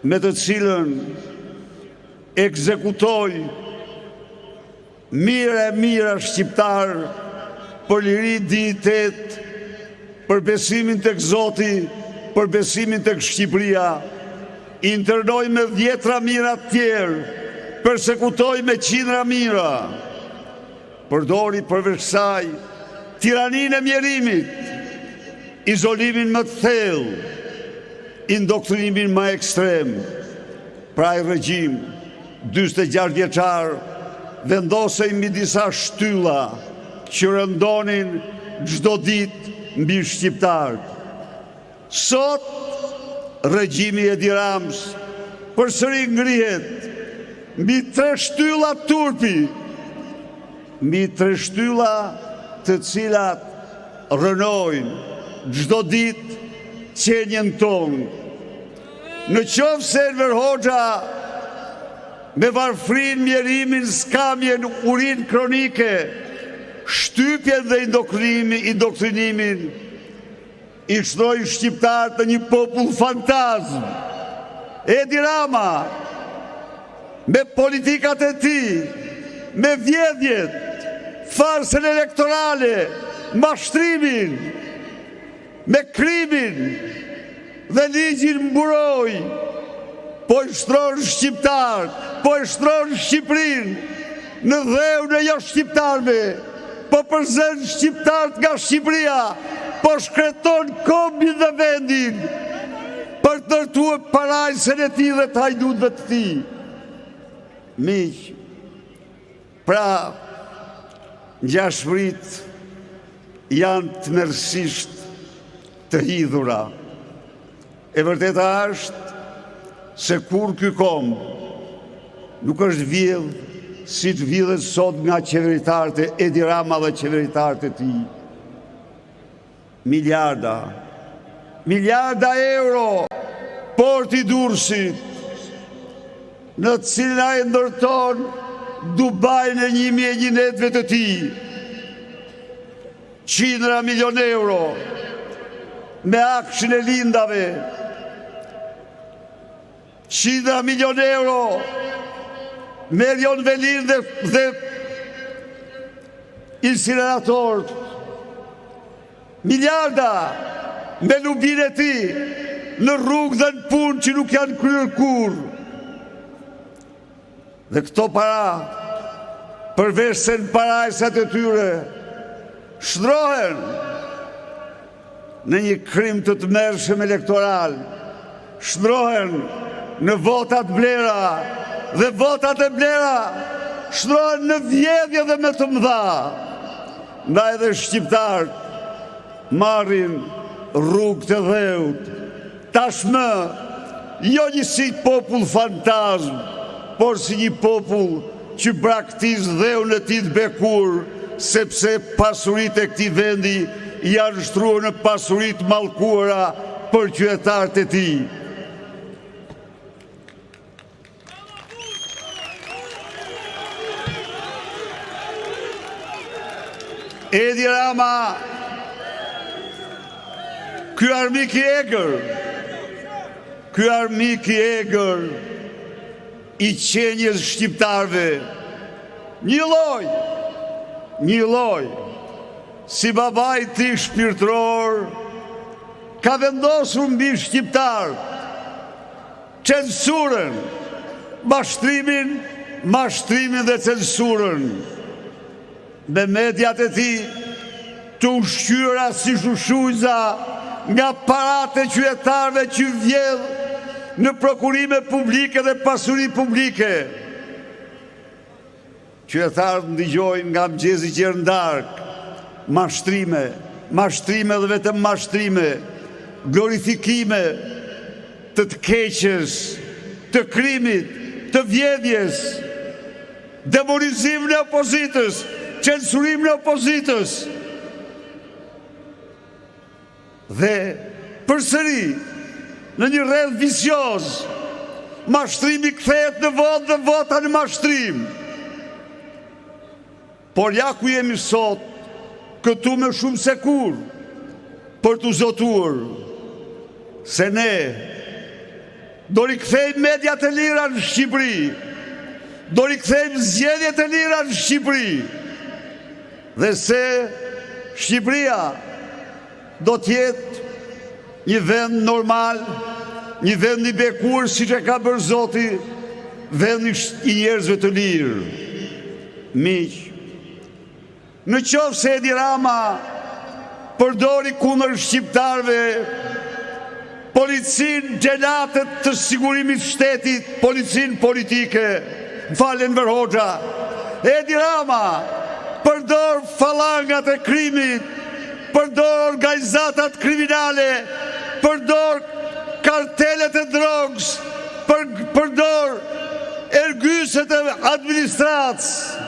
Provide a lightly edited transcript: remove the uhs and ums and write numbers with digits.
me të cilën ekzekutoj mira shqiptar për liri, dignitet, për besimin tek Zoti, për besimin tek Shqipëria, internoj me 10 mijëra tjerë, persekutoj me 100 mijëra, përdori përveç saj tiraninë e mjerimit, izolimin më të thellë, indoktrinimin më ekstrem. Pra i regjim 46 vjeçar vendosej mbi disa shtylla që rëndonin çdo ditë mbi shqiptarët. Sot regjimi Edi Ramës përsëri ngrihet mbi 3 shtylla turpi, mbi 3 shtylla të cilat rënojnë çdo ditë qenjen tonë. Në qoftë se Enver Hoxha me varfrin, mjerimin, skamjen, urin kronike, shtypjen dhe indoktrinimin, i shtroi shqiptarët në një popull fantazm. Edi Rama, me politikat e tij, me vjedhjet, farsën elektorale, mashtrimin, me krimin dhe ligjin mburoi, po i shtron shqiptarët, po i shtron Shqipërinë në dheun e jo shqiptarëve, po përzën shqiptarët nga Shqipëria, po shkreton kombin dhe vendin për të ndërtuar parajsën e tij dhe të hajdutëve të tij. Miq, pra ngjashmëritë janë të tmerrsisht të hidhura. E vërteta është se kur ky kom nuk është vjedh si të vjedhet sot nga qeveritarët e Edi Rama dhe qeveritarët e tij. Miliarda euro porti Durrësit, në të cilin ai ndërton Dubain e 1.001 netëve të tij. 100 milion euro me akshin e lindave, 100 milion euro me Erion Velin dhe incinerator, miliarda me lubin e tij në rrugë dhe në punë që nuk janë kryer kurrë. Dhe këto para, përveç se në parajsat e tyre, shndrohen në një krim të tmerrshëm elektoral, shndrohen në votat blera, dhe votat e blera shndrohen në vjedhje dhe me të mëdha. Ndaj edhe shqiptarët marrin rrugë të dheut, tashmë jo një si popull fantazm, por si një popull që braktis dheun e tij të bekur, sepse pasuritë e këtij vendi janë shtruar në pasuritë mallkuara për qytetarët e tij. Edi Rama, ky armik i egër i qenjes shqiptarëve, një lloj, si babai i tij shpirtëror, ka vendosur mbi shqiptarët censurën, mashtrimin dhe censurën, me mediat e tij të ushqyera si shushujza nga paratë e qytetarëve që vjedh në prokurime publike dhe pasuri publike. Qytetarët ndigjojnë nga mëngjesi që erë ndarkë, mashtrime dhe vetëm mashtrime, glorifikime të keqes, të krimit, të vjedhjes, demonizim në opozitës, censurim në opozitës. Dhe përsëri në një rreth vicioz, mashtrimi kthehet në votë dhe vota në mashtrim. Por ja ku jemi sot, këtu me shumë se kur, për të zotuar se ne do rikthejmë mediat e lira në Shqipëri, do rikthejmë zgjedhjet e lira në Shqipëri, dhe se Shqipëria do t'jetë një vend normal, një vend i bekur si që ka bërë Zoti, vend i njerëzve të lirë. Miq, në qoftë se Edi Rama përdori kundër shqiptarëve policinë gjelatët të sigurimit shtetit, policinë politike, falen Enver Hoxha, Edi Rama përdor falangat e krimit, përdor organizatat kriminale, përdor kartelet e drogës, përdor ergyset e administratës.